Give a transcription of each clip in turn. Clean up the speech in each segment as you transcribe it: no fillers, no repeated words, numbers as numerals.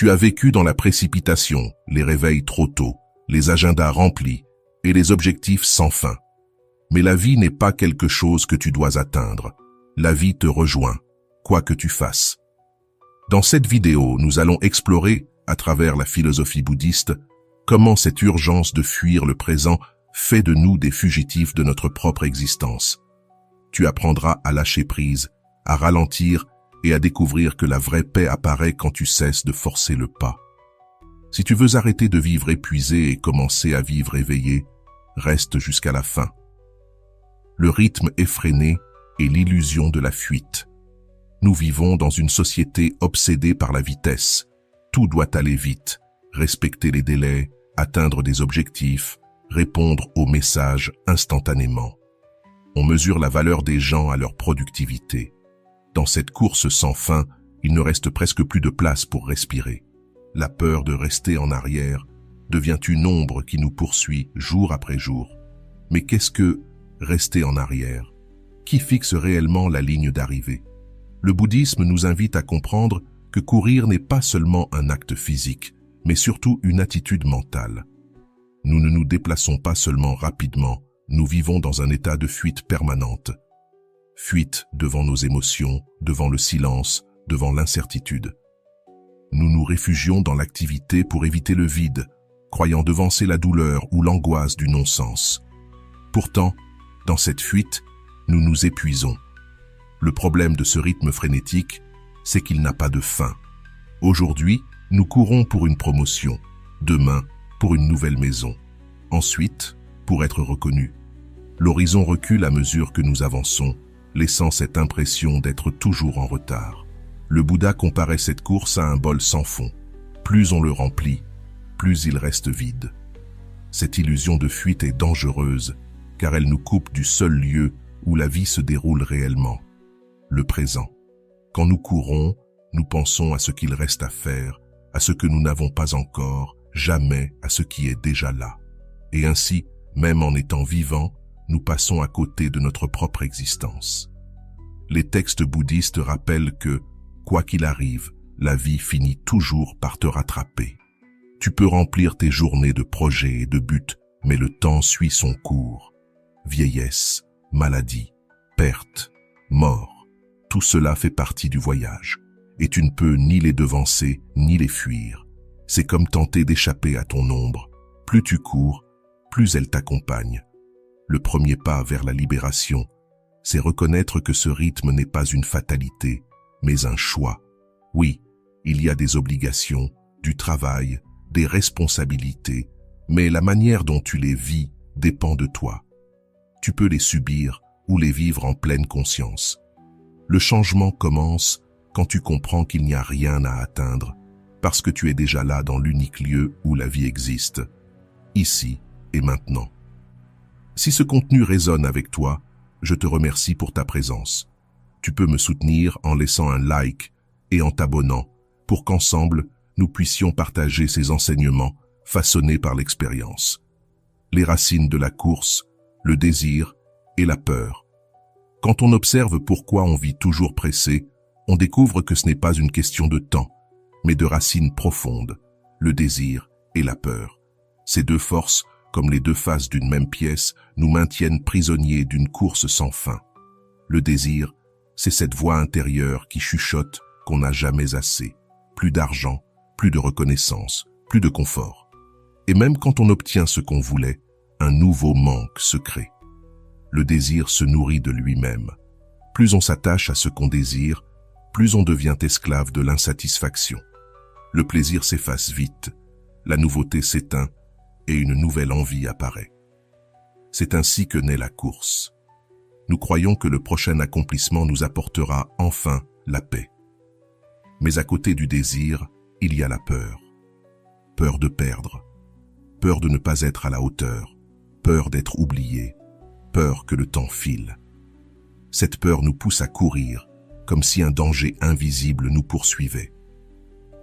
Tu as vécu dans la précipitation, les réveils trop tôt, les agendas remplis et les objectifs sans fin. Mais la vie n'est pas quelque chose que tu dois atteindre. La vie te rejoint, quoi que tu fasses. Dans cette vidéo, nous allons explorer, à travers la philosophie bouddhiste, comment cette urgence de fuir le présent fait de nous des fugitifs de notre propre existence. Tu apprendras à lâcher prise, à ralentir et à découvrir que la vraie paix apparaît quand tu cesses de forcer le pas. Si tu veux arrêter de vivre épuisé et commencer à vivre éveillé, reste jusqu'à la fin. Le rythme effréné est l'illusion de la fuite. Nous vivons dans une société obsédée par la vitesse. Tout doit aller vite, respecter les délais, atteindre des objectifs, répondre aux messages instantanément. On mesure la valeur des gens à leur productivité. Dans cette course sans fin, il ne reste presque plus de place pour respirer. La peur de rester en arrière devient une ombre qui nous poursuit jour après jour. Mais qu'est-ce que rester en arrière? Qui fixe réellement la ligne d'arrivée? Le bouddhisme nous invite à comprendre que courir n'est pas seulement un acte physique, mais surtout une attitude mentale. Nous ne nous déplaçons pas seulement rapidement, nous vivons dans un état de fuite permanente. Fuite devant nos émotions, devant le silence, devant l'incertitude. Nous nous réfugions dans l'activité pour éviter le vide, croyant devancer la douleur ou l'angoisse du non-sens. Pourtant, dans cette fuite, nous nous épuisons. Le problème de ce rythme frénétique, c'est qu'il n'a pas de fin. Aujourd'hui, nous courons pour une promotion, demain, pour une nouvelle maison, ensuite, pour être reconnus. L'horizon recule à mesure que nous avançons, laissant cette impression d'être toujours en retard. Le Bouddha comparait cette course à un bol sans fond. Plus on le remplit, plus il reste vide. Cette illusion de fuite est dangereuse, car elle nous coupe du seul lieu où la vie se déroule réellement, le présent. Quand nous courons, nous pensons à ce qu'il reste à faire, à ce que nous n'avons pas encore, jamais à ce qui est déjà là. Et ainsi, même en étant vivants, nous passons à côté de notre propre existence. Les textes bouddhistes rappellent que, quoi qu'il arrive, la vie finit toujours par te rattraper. Tu peux remplir tes journées de projets et de buts, mais le temps suit son cours. Vieillesse, maladie, perte, mort, tout cela fait partie du voyage, et tu ne peux ni les devancer, ni les fuir. C'est comme tenter d'échapper à ton ombre. Plus tu cours, plus elle t'accompagne. Le premier pas vers la libération, c'est reconnaître que ce rythme n'est pas une fatalité, mais un choix. Oui, il y a des obligations, du travail, des responsabilités, mais la manière dont tu les vis dépend de toi. Tu peux les subir ou les vivre en pleine conscience. Le changement commence quand tu comprends qu'il n'y a rien à atteindre, parce que tu es déjà là dans l'unique lieu où la vie existe, ici et maintenant. Si ce contenu résonne avec toi, je te remercie pour ta présence. Tu peux me soutenir en laissant un like et en t'abonnant pour qu'ensemble, nous puissions partager ces enseignements façonnés par l'expérience. Les racines de la course, le désir et la peur. Quand on observe pourquoi on vit toujours pressé, on découvre que ce n'est pas une question de temps, mais de racines profondes, le désir et la peur. Ces deux forces, comme les deux faces d'une même pièce, nous maintiennent prisonniers d'une course sans fin. Le désir, c'est cette voix intérieure qui chuchote qu'on n'a jamais assez. Plus d'argent, plus de reconnaissance, plus de confort. Et même quand on obtient ce qu'on voulait, un nouveau manque se crée. Le désir se nourrit de lui-même. Plus on s'attache à ce qu'on désire, plus on devient esclave de l'insatisfaction. Le plaisir s'efface vite, la nouveauté s'éteint, et une nouvelle envie apparaît. C'est ainsi que naît la course. Nous croyons que le prochain accomplissement nous apportera enfin la paix. Mais à côté du désir, il y a la peur. Peur de perdre, peur de ne pas être à la hauteur, peur d'être oublié, peur que le temps file. Cette peur nous pousse à courir, comme si un danger invisible nous poursuivait.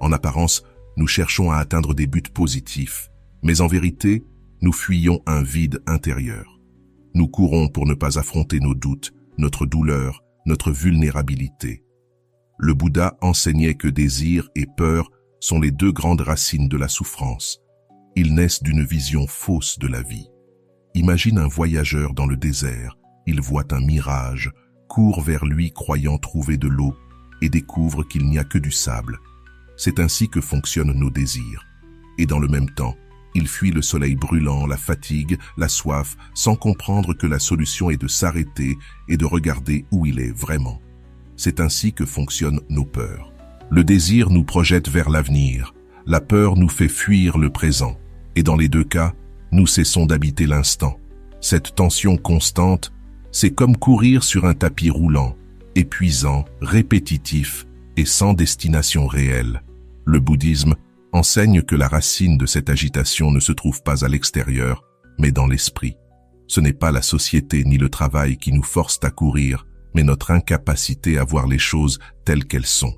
En apparence, nous cherchons à atteindre des buts positifs, mais en vérité, nous fuyons un vide intérieur. Nous courons pour ne pas affronter nos doutes, notre douleur, notre vulnérabilité. Le Bouddha enseignait que désir et peur sont les deux grandes racines de la souffrance. Ils naissent d'une vision fausse de la vie. Imagine un voyageur dans le désert, il voit un mirage, court vers lui croyant trouver de l'eau et découvre qu'il n'y a que du sable. C'est ainsi que fonctionnent nos désirs. Et dans le même temps, il fuit le soleil brûlant, la fatigue, la soif, sans comprendre que la solution est de s'arrêter et de regarder où il est vraiment. C'est ainsi que fonctionnent nos peurs. Le désir nous projette vers l'avenir, la peur nous fait fuir le présent. Et dans les deux cas, nous cessons d'habiter l'instant. Cette tension constante, c'est comme courir sur un tapis roulant, épuisant, répétitif et sans destination réelle. Le bouddhisme enseigne que la racine de cette agitation ne se trouve pas à l'extérieur, mais dans l'esprit. Ce n'est pas la société ni le travail qui nous forcent à courir, mais notre incapacité à voir les choses telles qu'elles sont.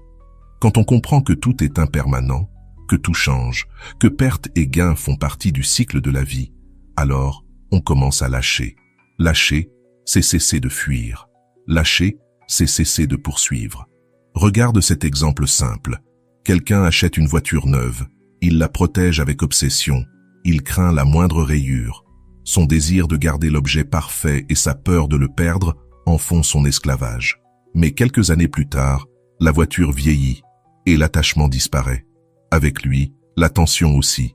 Quand on comprend que tout est impermanent, que tout change, que pertes et gains font partie du cycle de la vie, alors on commence à lâcher. Lâcher, c'est cesser de fuir. Lâcher, c'est cesser de poursuivre. Regarde cet exemple simple. Quelqu'un achète une voiture neuve. Il la protège avec obsession. Il craint la moindre rayure. Son désir de garder l'objet parfait et sa peur de le perdre en font son esclavage. Mais quelques années plus tard, la voiture vieillit et l'attachement disparaît. Avec lui, l'attention aussi.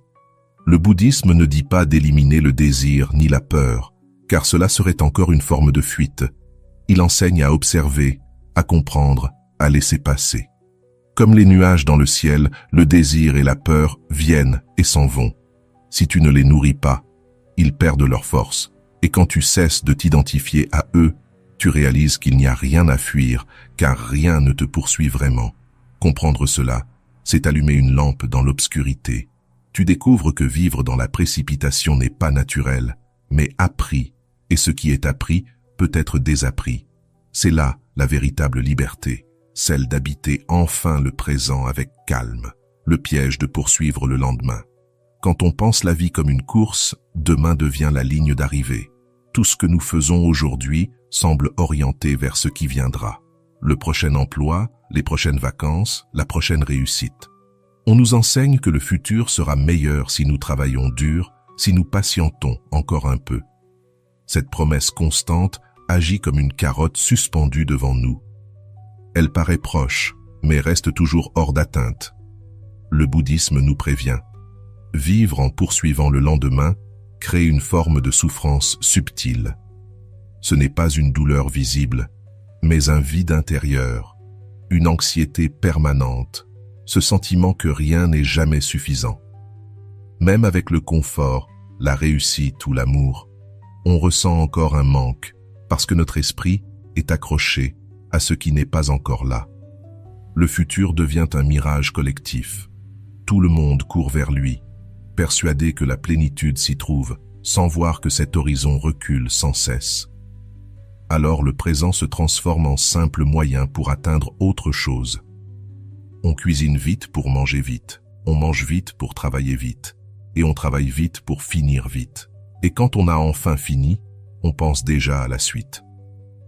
Le bouddhisme ne dit pas d'éliminer le désir ni la peur, car cela serait encore une forme de fuite. Il enseigne à observer, à comprendre, à laisser passer. Comme les nuages dans le ciel, le désir et la peur viennent et s'en vont. Si tu ne les nourris pas, ils perdent leur force. Et quand tu cesses de t'identifier à eux, tu réalises qu'il n'y a rien à fuir, car rien ne te poursuit vraiment. Comprendre cela, c'est allumer une lampe dans l'obscurité. Tu découvres que vivre dans la précipitation n'est pas naturel, mais appris, et ce qui est appris peut être désappris. C'est là la véritable liberté, celle d'habiter enfin le présent avec calme, le piège de poursuivre le lendemain. Quand on pense la vie comme une course, demain devient la ligne d'arrivée. Tout ce que nous faisons aujourd'hui semble orienté vers ce qui viendra. Le prochain emploi, les prochaines vacances, la prochaine réussite. On nous enseigne que le futur sera meilleur si nous travaillons dur, si nous patientons encore un peu. Cette promesse constante agit comme une carotte suspendue devant nous. Elle paraît proche, mais reste toujours hors d'atteinte. Le bouddhisme nous prévient. Vivre en poursuivant le lendemain crée une forme de souffrance subtile. Ce n'est pas une douleur visible, mais un vide intérieur, une anxiété permanente, ce sentiment que rien n'est jamais suffisant. Même avec le confort, la réussite ou l'amour, on ressent encore un manque parce que notre esprit est accroché à ce qui n'est pas encore là. Le futur devient un mirage collectif. Tout le monde court vers lui, persuadé que la plénitude s'y trouve, sans voir que cet horizon recule sans cesse. Alors le présent se transforme en simple moyen pour atteindre autre chose. On cuisine vite pour manger vite, on mange vite pour travailler vite, et on travaille vite pour finir vite. Et quand on a enfin fini, on pense déjà à la suite.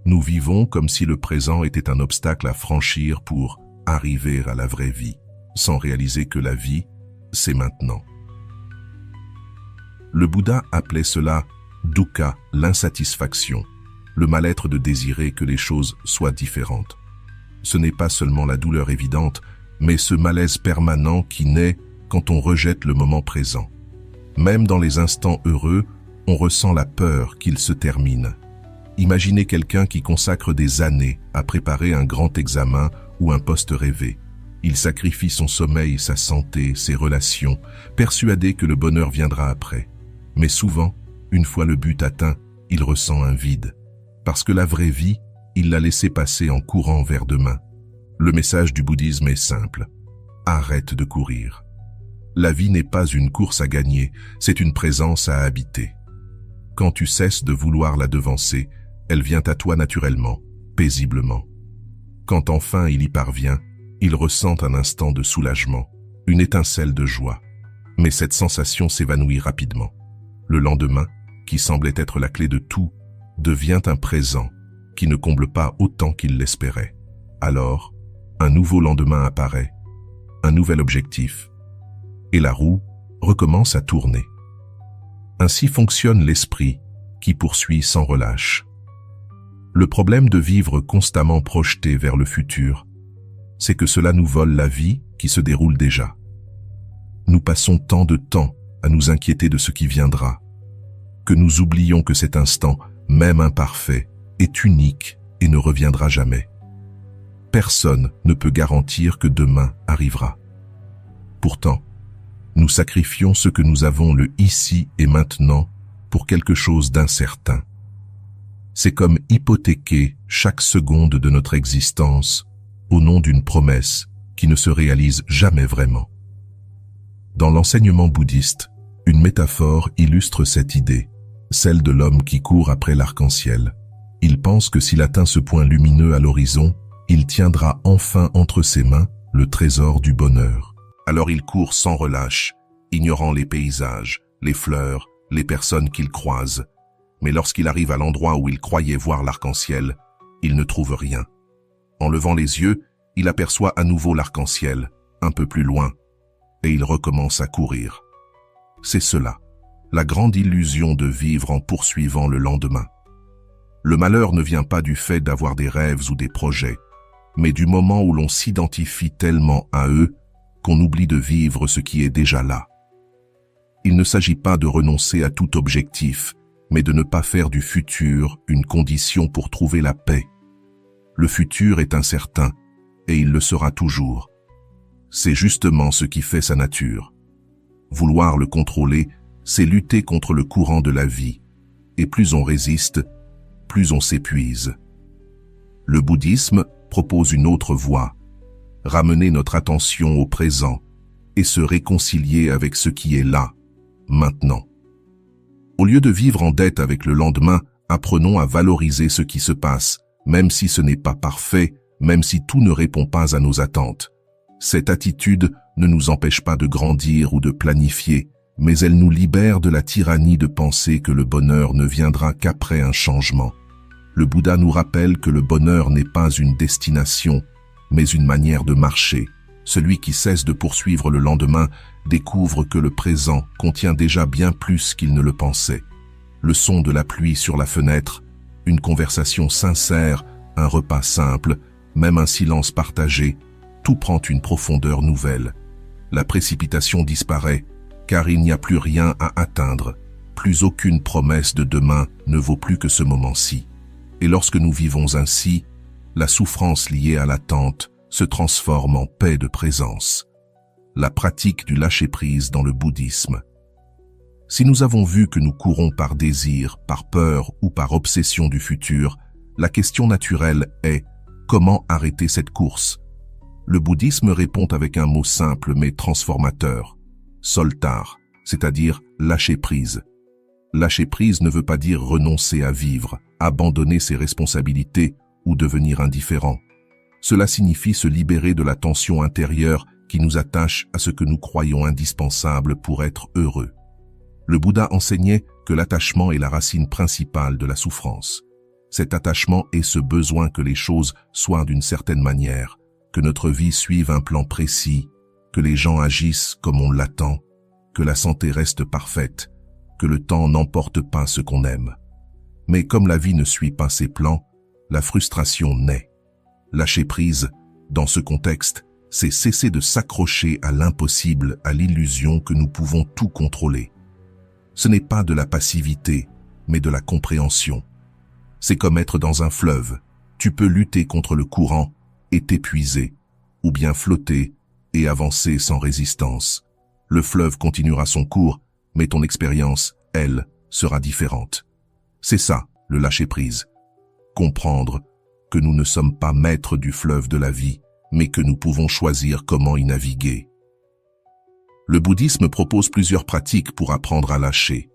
Nous vivons comme si le présent était un obstacle à franchir pour arriver à la vraie vie, sans réaliser que la vie, c'est maintenant. Le Bouddha appelait cela dukkha, l'insatisfaction, le mal-être de désirer que les choses soient différentes. Ce n'est pas seulement la douleur évidente, mais ce malaise permanent qui naît quand on rejette le moment présent. Même dans les instants heureux, on ressent la peur qu'il se termine. Imaginez quelqu'un qui consacre des années à préparer un grand examen ou un poste rêvé. Il sacrifie son sommeil, sa santé, ses relations, persuadé que le bonheur viendra après. Mais souvent, une fois le but atteint, il ressent un vide. Parce que la vraie vie, il l'a laissé passer en courant vers demain. Le message du bouddhisme est simple. Arrête de courir. La vie n'est pas une course à gagner, c'est une présence à habiter. Quand tu cesses de vouloir la devancer, elle vient à toi naturellement, paisiblement. Quand enfin il y parvient, il ressent un instant de soulagement, une étincelle de joie. Mais cette sensation s'évanouit rapidement. Le lendemain, qui semblait être la clé de tout, devient un présent qui ne comble pas autant qu'il l'espérait. Alors, un nouveau lendemain apparaît, un nouvel objectif, et la roue recommence à tourner. Ainsi fonctionne l'esprit qui poursuit sans relâche. Le problème de vivre constamment projeté vers le futur, c'est que cela nous vole la vie qui se déroule déjà. Nous passons tant de temps à nous inquiéter de ce qui viendra, que nous oublions que cet instant, même imparfait, est unique et ne reviendra jamais. Personne ne peut garantir que demain arrivera. Pourtant, nous sacrifions ce que nous avons le ici et maintenant pour quelque chose d'incertain. C'est comme hypothéquer chaque seconde de notre existence au nom d'une promesse qui ne se réalise jamais vraiment. Dans l'enseignement bouddhiste, une métaphore illustre cette idée, celle de l'homme qui court après l'arc-en-ciel. Il pense que s'il atteint ce point lumineux à l'horizon, il tiendra enfin entre ses mains le trésor du bonheur. Alors il court sans relâche, ignorant les paysages, les fleurs, les personnes qu'il croise. Mais lorsqu'il arrive à l'endroit où il croyait voir l'arc-en-ciel, il ne trouve rien. En levant les yeux, il aperçoit à nouveau l'arc-en-ciel, un peu plus loin, et il recommence à courir. C'est cela, la grande illusion de vivre en poursuivant le lendemain. Le malheur ne vient pas du fait d'avoir des rêves ou des projets, mais du moment où l'on s'identifie tellement à eux qu'on oublie de vivre ce qui est déjà là. Il ne s'agit pas de renoncer à tout objectif, mais de ne pas faire du futur une condition pour trouver la paix. Le futur est incertain, et il le sera toujours. C'est justement ce qui fait sa nature. Vouloir le contrôler, c'est lutter contre le courant de la vie, et plus on résiste, plus on s'épuise. Le bouddhisme propose une autre voie, ramener notre attention au présent et se réconcilier avec ce qui est là, maintenant. Au lieu de vivre en dette avec le lendemain, apprenons à valoriser ce qui se passe, même si ce n'est pas parfait, même si tout ne répond pas à nos attentes. Cette attitude ne nous empêche pas de grandir ou de planifier, mais elle nous libère de la tyrannie de penser que le bonheur ne viendra qu'après un changement. Le Bouddha nous rappelle que le bonheur n'est pas une destination, mais une manière de marcher. Celui qui cesse de poursuivre le lendemain découvre que le présent contient déjà bien plus qu'il ne le pensait. Le son de la pluie sur la fenêtre, une conversation sincère, un repas simple, même un silence partagé, tout prend une profondeur nouvelle. La précipitation disparaît, car il n'y a plus rien à atteindre. Plus aucune promesse de demain ne vaut plus que ce moment-ci. Et lorsque nous vivons ainsi, la souffrance liée à l'attente se transforme en paix de présence. La pratique du lâcher-prise dans le bouddhisme. Si nous avons vu que nous courons par désir, par peur ou par obsession du futur, la question naturelle est « Comment arrêter cette course ?» Le bouddhisme répond avec un mot simple mais transformateur, soltar, c'est-à-dire lâcher prise. Lâcher prise ne veut pas dire renoncer à vivre, abandonner ses responsabilités ou devenir indifférent. Cela signifie se libérer de la tension intérieure qui nous attache à ce que nous croyons indispensable pour être heureux. Le Bouddha enseignait que l'attachement est la racine principale de la souffrance. Cet attachement est ce besoin que les choses soient d'une certaine manière, que notre vie suive un plan précis, que les gens agissent comme on l'attend, que la santé reste parfaite, que le temps n'emporte pas ce qu'on aime. Mais comme la vie ne suit pas ses plans, la frustration naît. Lâcher prise, dans ce contexte, c'est cesser de s'accrocher à l'impossible, à l'illusion que nous pouvons tout contrôler. Ce n'est pas de la passivité, mais de la compréhension. C'est comme être dans un fleuve. Tu peux lutter contre le courant et t'épuiser, ou bien flotter et avancer sans résistance. Le fleuve continuera son cours, mais ton expérience, elle, sera différente. C'est ça, le lâcher-prise. Comprendre que nous ne sommes pas maîtres du fleuve de la vie, mais que nous pouvons choisir comment y naviguer. Le bouddhisme propose plusieurs pratiques pour apprendre à lâcher.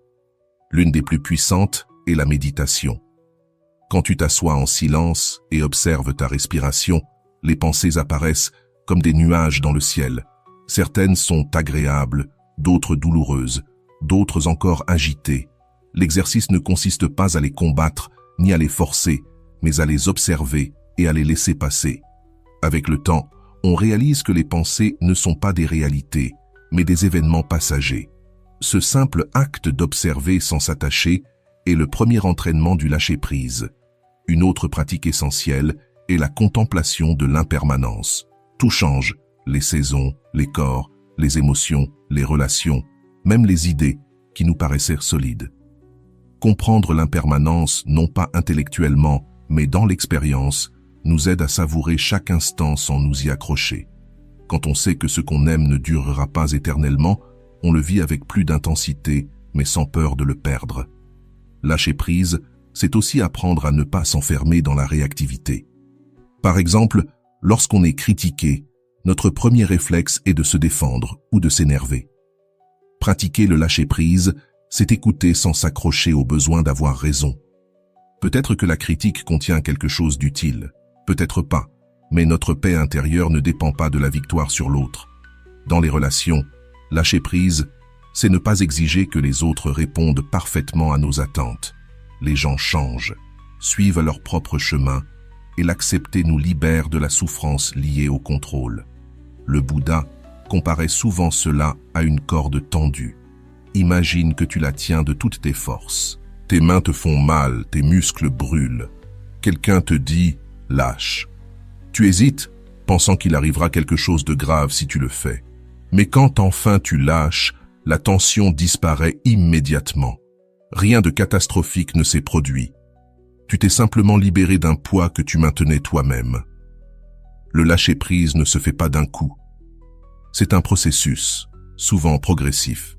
L'une des plus puissantes est la méditation. Quand tu t'assois en silence et observes ta respiration, les pensées apparaissent comme des nuages dans le ciel. Certaines sont agréables, d'autres douloureuses, d'autres encore agitées. L'exercice ne consiste pas à les combattre ni à les forcer, mais à les observer et à les laisser passer. Avec le temps, on réalise que les pensées ne sont pas des réalités, mais des événements passagers. Ce simple acte d'observer sans s'attacher est le premier entraînement du lâcher-prise. Une autre pratique essentielle est la contemplation de l'impermanence. Tout change, les saisons, les corps, les émotions, les relations, même les idées qui nous paraissaient solides. Comprendre l'impermanence, non pas intellectuellement, mais dans l'expérience, nous aide à savourer chaque instant sans nous y accrocher. Quand on sait que ce qu'on aime ne durera pas éternellement, on le vit avec plus d'intensité, mais sans peur de le perdre. Lâcher prise, c'est aussi apprendre à ne pas s'enfermer dans la réactivité. Par exemple, lorsqu'on est critiqué, notre premier réflexe est de se défendre ou de s'énerver. Pratiquer le lâcher-prise, c'est écouter sans s'accrocher au besoin d'avoir raison. Peut-être que la critique contient quelque chose d'utile, peut-être pas, mais notre paix intérieure ne dépend pas de la victoire sur l'autre. Dans les relations, lâcher prise, c'est ne pas exiger que les autres répondent parfaitement à nos attentes. Les gens changent, suivent leur propre chemin, et l'accepter nous libère de la souffrance liée au contrôle. Le Bouddha comparait souvent cela à une corde tendue. Imagine que tu la tiens de toutes tes forces. Tes mains te font mal, tes muscles brûlent. Quelqu'un te dit « lâche ». Tu hésites, pensant qu'il arrivera quelque chose de grave si tu le fais. Mais quand enfin tu lâches, la tension disparaît immédiatement. Rien de catastrophique ne s'est produit. Tu t'es simplement libéré d'un poids que tu maintenais toi-même. Le lâcher-prise ne se fait pas d'un coup. C'est un processus, souvent progressif.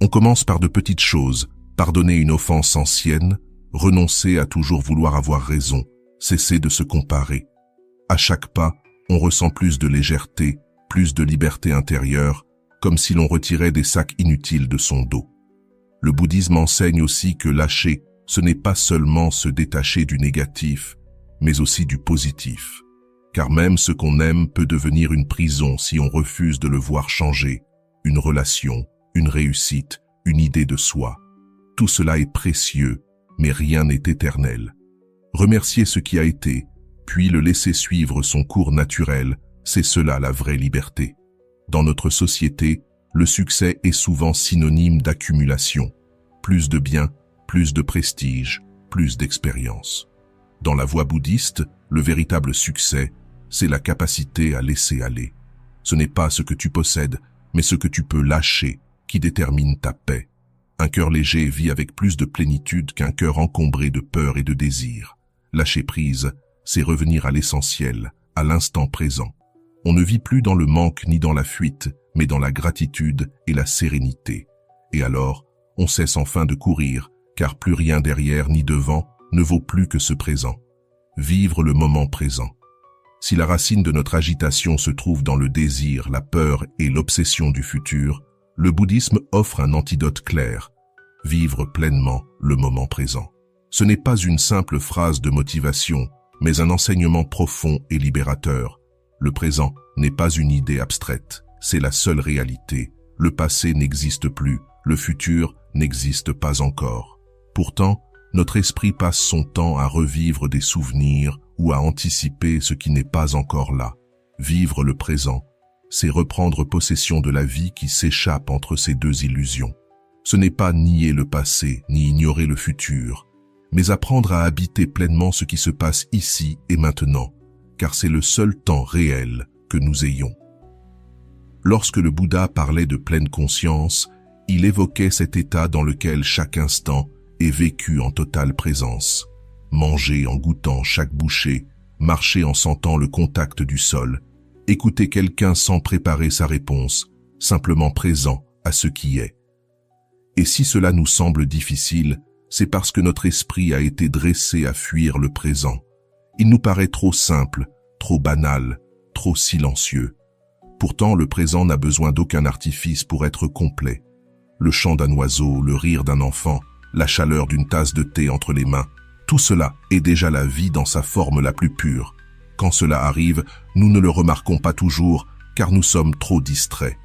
On commence par de petites choses, pardonner une offense ancienne, renoncer à toujours vouloir avoir raison, cesser de se comparer. À chaque pas, on ressent plus de légèreté, plus de liberté intérieure, comme si l'on retirait des sacs inutiles de son dos. Le bouddhisme enseigne aussi que lâcher, ce n'est pas seulement se détacher du négatif, mais aussi du positif. Car même ce qu'on aime peut devenir une prison si on refuse de le voir changer, une relation, une réussite, une idée de soi. Tout cela est précieux, mais rien n'est éternel. Remercier ce qui a été, puis le laisser suivre son cours naturel, c'est cela la vraie liberté. Dans notre société, le succès est souvent synonyme d'accumulation. Plus de biens, plus de prestige, plus d'expérience. Dans la voie bouddhiste, le véritable succès, c'est la capacité à laisser aller. Ce n'est pas ce que tu possèdes, mais ce que tu peux lâcher, qui détermine ta paix. Un cœur léger vit avec plus de plénitude qu'un cœur encombré de peur et de désir. Lâcher prise, c'est revenir à l'essentiel, à l'instant présent. On ne vit plus dans le manque ni dans la fuite, mais dans la gratitude et la sérénité. Et alors, on cesse enfin de courir, car plus rien derrière ni devant ne vaut plus que ce présent. Vivre le moment présent. Si la racine de notre agitation se trouve dans le désir, la peur et l'obsession du futur, le bouddhisme offre un antidote clair. Vivre pleinement le moment présent. Ce n'est pas une simple phrase de motivation, mais un enseignement profond et libérateur. Le présent n'est pas une idée abstraite, c'est la seule réalité. Le passé n'existe plus, le futur n'existe pas encore. Pourtant, notre esprit passe son temps à revivre des souvenirs ou à anticiper ce qui n'est pas encore là. Vivre le présent, c'est reprendre possession de la vie qui s'échappe entre ces deux illusions. Ce n'est pas nier le passé ni ignorer le futur, mais apprendre à habiter pleinement ce qui se passe ici et maintenant, car c'est le seul temps réel que nous ayons. Lorsque le Bouddha parlait de pleine conscience, il évoquait cet état dans lequel chaque instant est vécu en totale présence. Manger en goûtant chaque bouchée, marcher en sentant le contact du sol, écouter quelqu'un sans préparer sa réponse, simplement présent à ce qui est. Et si cela nous semble difficile, c'est parce que notre esprit a été dressé à fuir le présent. Il nous paraît trop simple, trop banal, trop silencieux. Pourtant, le présent n'a besoin d'aucun artifice pour être complet. Le chant d'un oiseau, le rire d'un enfant, la chaleur d'une tasse de thé entre les mains, tout cela est déjà la vie dans sa forme la plus pure. Quand cela arrive, nous ne le remarquons pas toujours, car nous sommes trop distraits.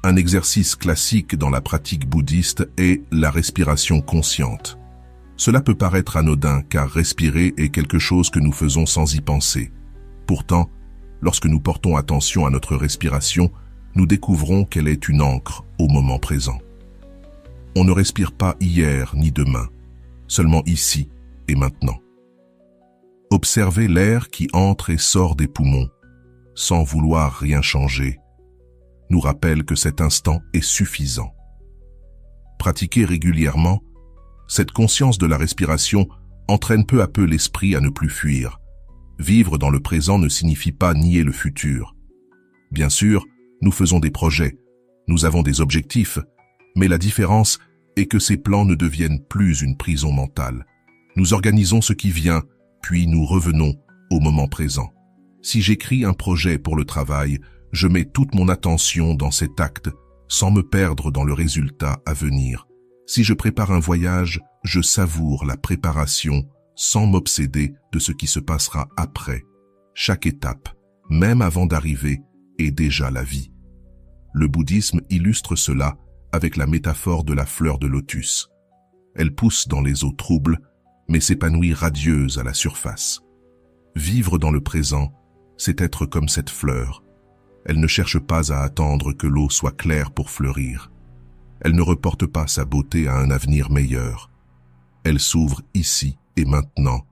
Un exercice classique dans la pratique bouddhiste est la respiration consciente. Cela peut paraître anodin, car respirer est quelque chose que nous faisons sans y penser. Pourtant, lorsque nous portons attention à notre respiration, nous découvrons qu'elle est une ancre au moment présent. On ne respire pas hier ni demain, seulement ici et maintenant. Observer l'air qui entre et sort des poumons, sans vouloir rien changer, nous rappelle que cet instant est suffisant. Pratiquer régulièrement, cette conscience de la respiration entraîne peu à peu l'esprit à ne plus fuir. Vivre dans le présent ne signifie pas nier le futur. Bien sûr, nous faisons des projets, nous avons des objectifs, mais la différence est que ces plans ne deviennent plus une prison mentale. Nous organisons ce qui vient, puis nous revenons au moment présent. Si j'écris un projet pour le travail, je mets toute mon attention dans cet acte sans me perdre dans le résultat à venir. Si je prépare un voyage, je savoure la préparation sans m'obséder de ce qui se passera après. Chaque étape, même avant d'arriver, est déjà la vie. Le bouddhisme illustre cela avec la métaphore de la fleur de lotus. Elle pousse dans les eaux troubles, mais s'épanouit radieuse à la surface. Vivre dans le présent, c'est être comme cette fleur. Elle ne cherche pas à attendre que l'eau soit claire pour fleurir. Elle ne reporte pas sa beauté à un avenir meilleur. Elle s'ouvre ici et maintenant,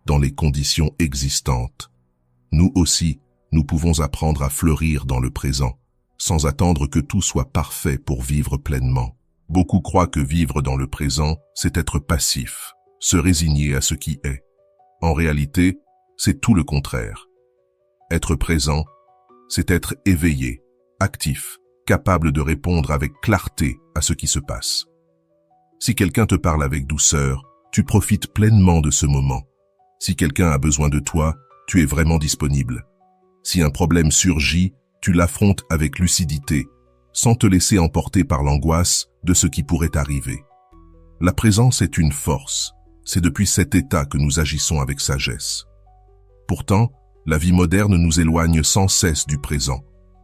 dans les conditions existantes. Nous aussi, nous pouvons apprendre à fleurir dans le présent, sans attendre que tout soit parfait pour vivre pleinement. Beaucoup croient que vivre dans le présent, c'est être passif, se résigner à ce qui est. En réalité, c'est tout le contraire. Être présent, c'est être éveillé, actif, capable de répondre avec clarté à ce qui se passe. Si quelqu'un te parle avec douceur, tu profites pleinement de ce moment. Si quelqu'un a besoin de toi, tu es vraiment disponible. Si un problème surgit, tu l'affrontes avec lucidité, sans te laisser emporter par l'angoisse de ce qui pourrait arriver. La présence est une force. C'est depuis cet état que nous agissons avec sagesse. Pourtant, la vie moderne nous éloigne sans cesse du présent.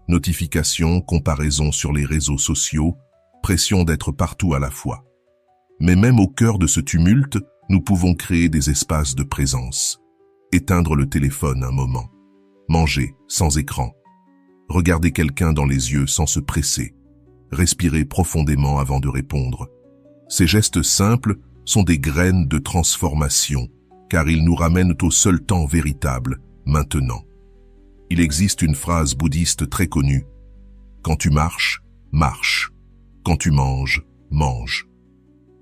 Notifications, comparaisons sur les réseaux sociaux, pression d'être partout à la fois. Mais même au cœur de ce tumulte, nous pouvons créer des espaces de présence. Éteindre le téléphone un moment. Manger sans écran. Regarder quelqu'un dans les yeux sans se presser. Respirer profondément avant de répondre. Ces gestes simples sont des graines de transformation, car ils nous ramènent au seul temps véritable, maintenant. Il existe une phrase bouddhiste très connue. Quand tu marches, marche. Quand tu manges, mange.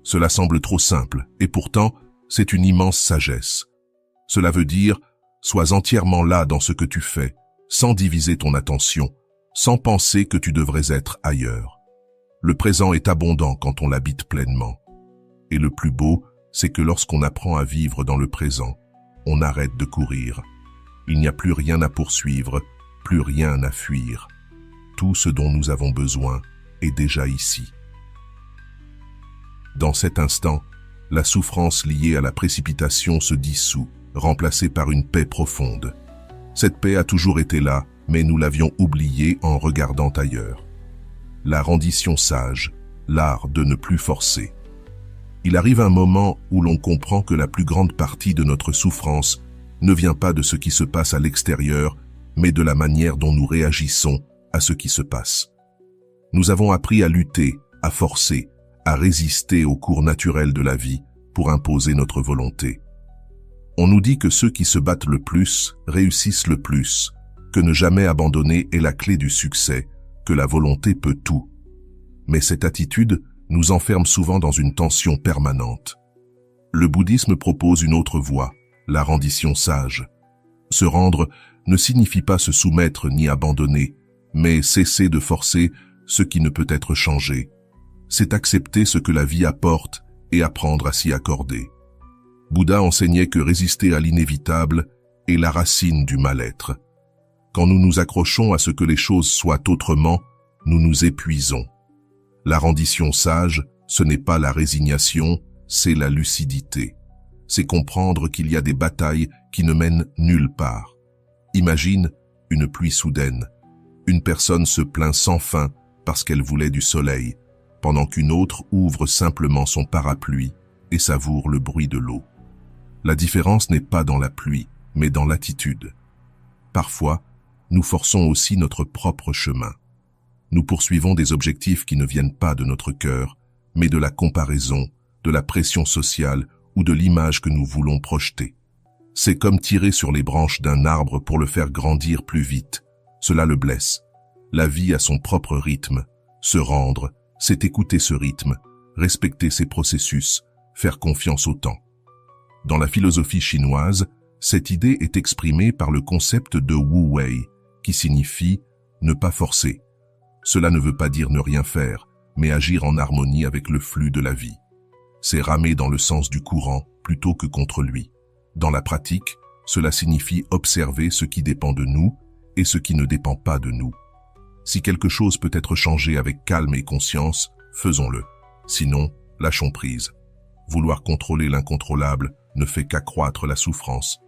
Cela semble trop simple, et pourtant, c'est une immense sagesse. Cela veut dire, sois entièrement là dans ce que tu fais, sans diviser ton attention, sans penser que tu devrais être ailleurs. Le présent est abondant quand on l'habite pleinement. Et le plus beau, c'est que lorsqu'on apprend à vivre dans le présent, on arrête de courir. Il n'y a plus rien à poursuivre, plus rien à fuir. Tout ce dont nous avons besoin est déjà ici. Dans cet instant, la souffrance liée à la précipitation se dissout, remplacée par une paix profonde. Cette paix a toujours été là, mais nous l'avions oubliée en regardant ailleurs. La rendition sage, l'art de ne plus forcer. Il arrive un moment où l'on comprend que la plus grande partie de notre souffrance ne vient pas de ce qui se passe à l'extérieur, mais de la manière dont nous réagissons à ce qui se passe. Nous avons appris à lutter, à forcer, à résister au cours naturel de la vie pour imposer notre volonté. On nous dit que ceux qui se battent le plus réussissent le plus, que ne jamais abandonner est la clé du succès, que la volonté peut tout. Mais cette attitude nous enferme souvent dans une tension permanente. Le bouddhisme propose une autre voie, la rendition sage. Se rendre ne signifie pas se soumettre ni abandonner, mais cesser de forcer ce qui ne peut être changé. C'est accepter ce que la vie apporte et apprendre à s'y accorder. Bouddha enseignait que résister à l'inévitable est la racine du mal-être. Quand nous nous accrochons à ce que les choses soient autrement, nous nous épuisons. La rendition sage, ce n'est pas la résignation, c'est la lucidité. C'est comprendre qu'il y a des batailles qui ne mènent nulle part. Imagine une pluie soudaine. Une personne se plaint sans fin parce qu'elle voulait du soleil, pendant qu'une autre ouvre simplement son parapluie et savoure le bruit de l'eau. La différence n'est pas dans la pluie, mais dans l'attitude. Parfois, nous forçons aussi notre propre chemin. nous poursuivons des objectifs qui ne viennent pas de notre cœur, mais de la comparaison, de la pression sociale ou de l'image que nous voulons projeter. C'est comme tirer sur les branches d'un arbre pour le faire grandir plus vite. Cela le blesse. La vie a son propre rythme. Se rendre, c'est écouter ce rythme, respecter ses processus, faire confiance au temps. Dans la philosophie chinoise, cette idée est exprimée par le concept de Wu Wei, qui signifie ne pas forcer. Cela ne veut pas dire ne rien faire, mais agir en harmonie avec le flux de la vie. C'est ramer dans le sens du courant plutôt que contre lui. Dans la pratique, cela signifie observer ce qui dépend de nous et ce qui ne dépend pas de nous. Si quelque chose peut être changé avec calme et conscience, faisons-le. Sinon, lâchons prise. Vouloir contrôler l'incontrôlable ne fait qu'accroître la souffrance.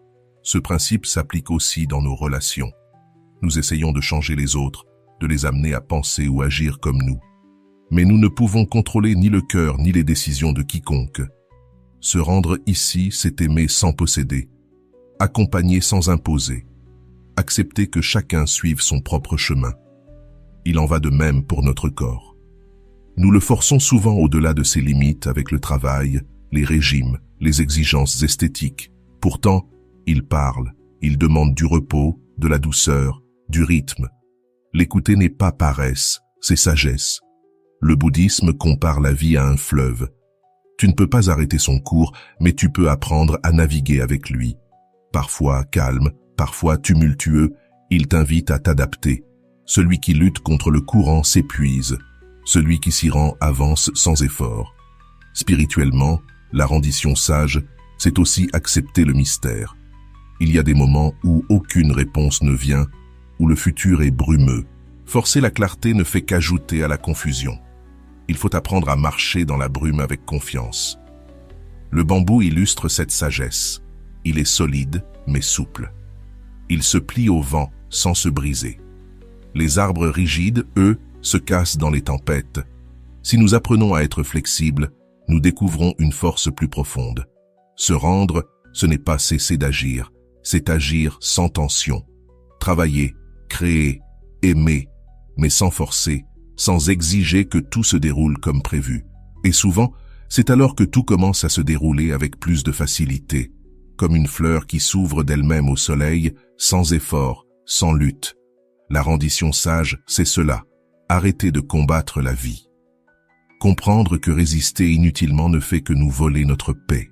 Ce principe s'applique aussi dans nos relations. Nous essayons de changer les autres, de les amener à penser ou agir comme nous. Mais nous ne pouvons contrôler ni le cœur ni les décisions de quiconque. Se rendre ici, c'est aimer sans posséder, accompagner sans imposer, accepter que chacun suive son propre chemin. Il en va de même pour notre corps. Nous le forçons souvent au-delà de ses limites avec le travail, les régimes, les exigences esthétiques. Pourtant, il parle, il demande du repos, de la douceur, du rythme. L'écouter n'est pas paresse, c'est sagesse. Le bouddhisme compare la vie à un fleuve. Tu ne peux pas arrêter son cours, mais tu peux apprendre à naviguer avec lui. Parfois calme, parfois tumultueux, il t'invite à t'adapter. Celui qui lutte contre le courant s'épuise. Celui qui s'y rend avance sans effort. Spirituellement, la rendition sage, c'est aussi accepter le mystère. Il y a des moments où aucune réponse ne vient, où le futur est brumeux. Forcer la clarté ne fait qu'ajouter à la confusion. Il faut apprendre à marcher dans la brume avec confiance. Le bambou illustre cette sagesse. Il est solide, mais souple. Il se plie au vent sans se briser. Les arbres rigides, eux, se cassent dans les tempêtes. Si nous apprenons à être flexibles, nous découvrons une force plus profonde. Se rendre, ce n'est pas cesser d'agir, c'est agir sans tension. Travailler, créer, aimer, mais sans forcer, sans exiger que tout se déroule comme prévu. Et souvent, c'est alors que tout commence à se dérouler avec plus de facilité, comme une fleur qui s'ouvre d'elle-même au soleil, sans effort, sans lutte. La rendition sage, c'est cela, arrêter de combattre la vie. Comprendre que résister inutilement ne fait que nous voler notre paix.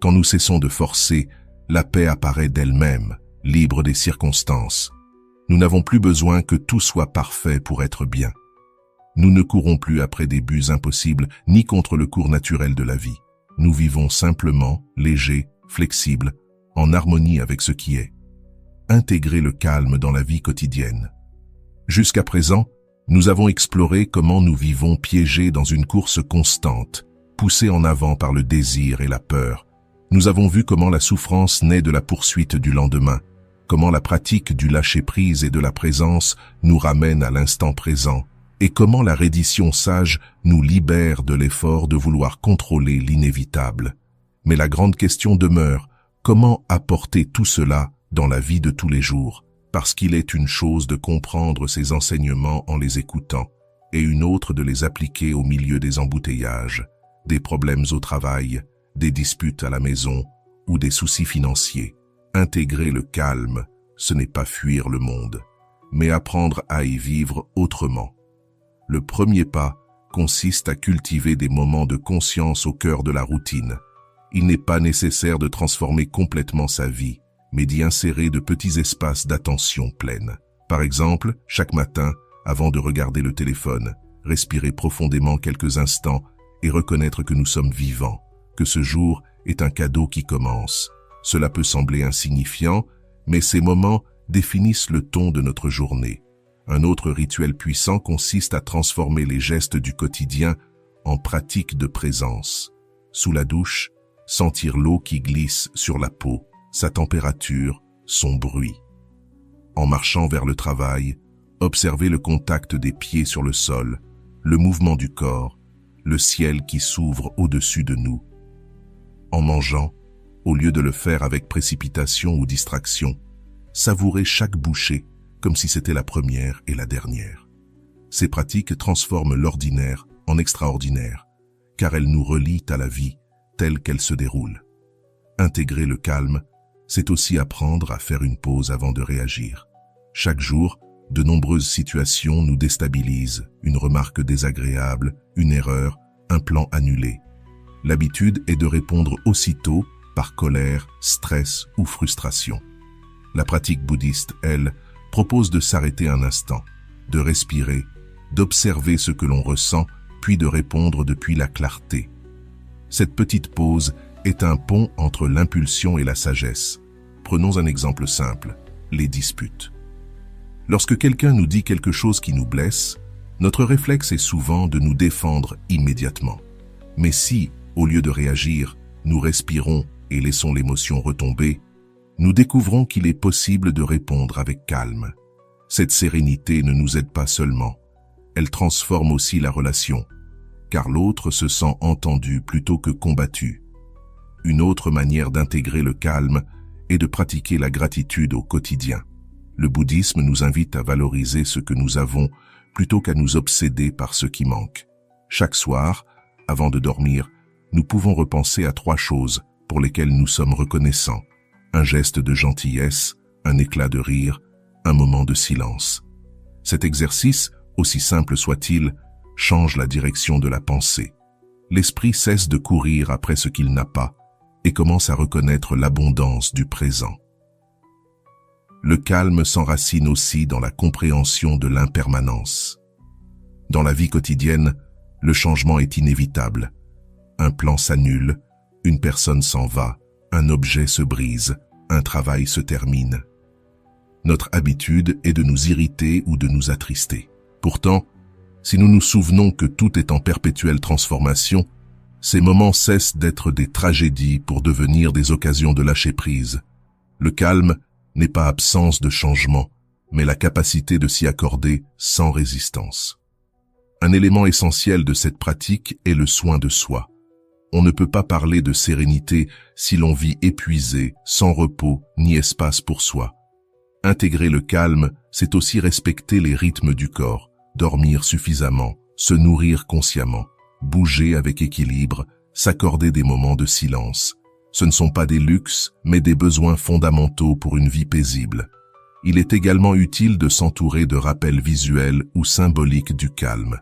Quand nous cessons de forcer, la paix apparaît d'elle-même, libre des circonstances. Nous n'avons plus besoin que tout soit parfait pour être bien. Nous ne courons plus après des buts impossibles, ni contre le cours naturel de la vie. Nous vivons simplement, légers, flexibles, en harmonie avec ce qui est. Intégrer le calme dans la vie quotidienne. Jusqu'à présent, nous avons exploré comment nous vivons piégés dans une course constante, poussés en avant par le désir et la peur. Nous avons vu comment la souffrance naît de la poursuite du lendemain, comment la pratique du lâcher-prise et de la présence nous ramène à l'instant présent, et comment la reddition sage nous libère de l'effort de vouloir contrôler l'inévitable. Mais la grande question demeure, comment apporter tout cela dans la vie de tous les jours? Parce qu'il est une chose de comprendre ces enseignements en les écoutant, et une autre de les appliquer au milieu des embouteillages, des problèmes au travail, des disputes à la maison ou des soucis financiers. Intégrer le calme, ce n'est pas fuir le monde, mais apprendre à y vivre autrement. Le premier pas consiste à cultiver des moments de conscience au cœur de la routine. Il n'est pas nécessaire de transformer complètement sa vie, mais d'y insérer de petits espaces d'attention pleine. Par exemple, chaque matin, avant de regarder le téléphone, respirer profondément quelques instants et reconnaître que nous sommes vivants, que ce jour est un cadeau qui commence. Cela peut sembler insignifiant, mais ces moments définissent le ton de notre journée. Un autre rituel puissant consiste à transformer les gestes du quotidien en pratique de présence. Sous la douche, sentir l'eau qui glisse sur la peau, sa température, son bruit. En marchant vers le travail, observer le contact des pieds sur le sol, le mouvement du corps, le ciel qui s'ouvre au-dessus de nous. En mangeant, au lieu de le faire avec précipitation ou distraction, savourer chaque bouchée comme si c'était la première et la dernière. Ces pratiques transforment l'ordinaire en extraordinaire, car elles nous relient à la vie telle qu'elle se déroule. Intégrer le calme, c'est aussi apprendre à faire une pause avant de réagir. Chaque jour, de nombreuses situations nous déstabilisent, une remarque désagréable, une erreur, un plan annulé. L'habitude est de répondre aussitôt par colère, stress ou frustration. La pratique bouddhiste, elle, propose de s'arrêter un instant, de respirer, d'observer ce que l'on ressent, puis de répondre depuis la clarté. Cette petite pause est un pont entre l'impulsion et la sagesse. Prenons un exemple simple, les disputes. Lorsque quelqu'un nous dit quelque chose qui nous blesse, notre réflexe est souvent de nous défendre immédiatement. Mais si, au lieu de réagir, nous respirons et laissons l'émotion retomber, nous découvrons qu'il est possible de répondre avec calme. Cette sérénité ne nous aide pas seulement, elle transforme aussi la relation, car l'autre se sent entendu plutôt que combattu. Une autre manière d'intégrer le calme est de pratiquer la gratitude au quotidien. Le bouddhisme nous invite à valoriser ce que nous avons plutôt qu'à nous obséder par ce qui manque. Chaque soir, avant de dormir, nous pouvons repenser à 3 choses pour lesquelles nous sommes reconnaissants. Un geste de gentillesse, un éclat de rire, un moment de silence. Cet exercice, aussi simple soit-il, change la direction de la pensée. L'esprit cesse de courir après ce qu'il n'a pas et commence à reconnaître l'abondance du présent. Le calme s'enracine aussi dans la compréhension de l'impermanence. Dans la vie quotidienne, le changement est inévitable. Un plan s'annule, une personne s'en va, un objet se brise, un travail se termine. Notre habitude est de nous irriter ou de nous attrister. Pourtant, si nous nous souvenons que tout est en perpétuelle transformation, ces moments cessent d'être des tragédies pour devenir des occasions de lâcher prise. Le calme n'est pas absence de changement, mais la capacité de s'y accorder sans résistance. Un élément essentiel de cette pratique est le soin de soi. On ne peut pas parler de sérénité si l'on vit épuisé, sans repos ni espace pour soi. Intégrer le calme, c'est aussi respecter les rythmes du corps, dormir suffisamment, se nourrir consciemment, bouger avec équilibre, s'accorder des moments de silence. Ce ne sont pas des luxes, mais des besoins fondamentaux pour une vie paisible. Il est également utile de s'entourer de rappels visuels ou symboliques du calme.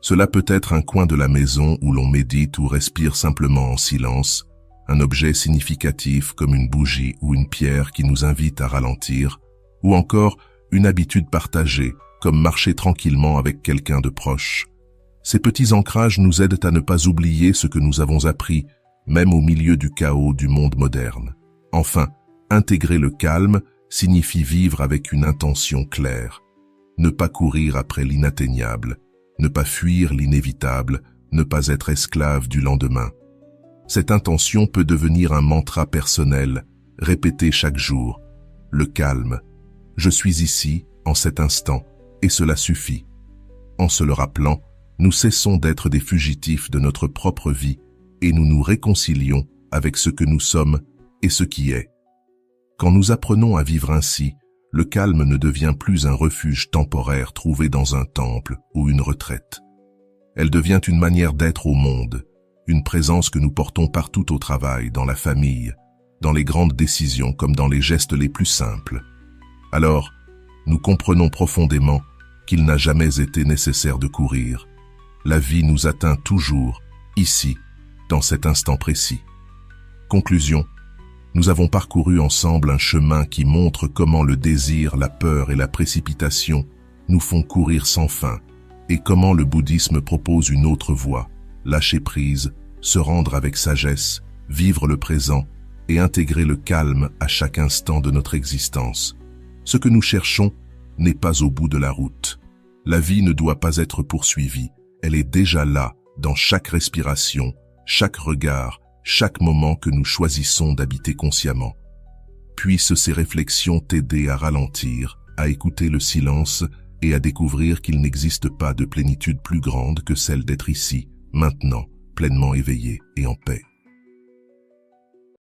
Cela peut être un coin de la maison où l'on médite ou respire simplement en silence, un objet significatif comme une bougie ou une pierre qui nous invite à ralentir, ou encore une habitude partagée, comme marcher tranquillement avec quelqu'un de proche. Ces petits ancrages nous aident à ne pas oublier ce que nous avons appris, même au milieu du chaos du monde moderne. Enfin, intégrer le calme signifie vivre avec une intention claire. Ne pas courir après l'inatteignable, ne pas fuir l'inévitable, ne pas être esclave du lendemain. Cette intention peut devenir un mantra personnel, répété chaque jour. Le calme. Je suis ici, en cet instant, et cela suffit. En se le rappelant, nous cessons d'être des fugitifs de notre propre vie et nous nous réconcilions avec ce que nous sommes et ce qui est. Quand nous apprenons à vivre ainsi, le calme ne devient plus un refuge temporaire trouvé dans un temple ou une retraite. Elle devient une manière d'être au monde, une présence que nous portons partout au travail, dans la famille, dans les grandes décisions comme dans les gestes les plus simples. Alors, nous comprenons profondément qu'il n'a jamais été nécessaire de courir. La vie nous atteint toujours, ici, dans cet instant précis. Conclusion. Nous avons parcouru ensemble un chemin qui montre comment le désir, la peur et la précipitation nous font courir sans fin, et comment le bouddhisme propose une autre voie, lâcher prise, se rendre avec sagesse, vivre le présent et intégrer le calme à chaque instant de notre existence. Ce que nous cherchons n'est pas au bout de la route. La vie ne doit pas être poursuivie, elle est déjà là, dans chaque respiration, chaque regard, chaque moment que nous choisissons d'habiter consciemment. Puissent ces réflexions t'aider à ralentir, à écouter le silence et à découvrir qu'il n'existe pas de plénitude plus grande que celle d'être ici, maintenant, pleinement éveillé et en paix.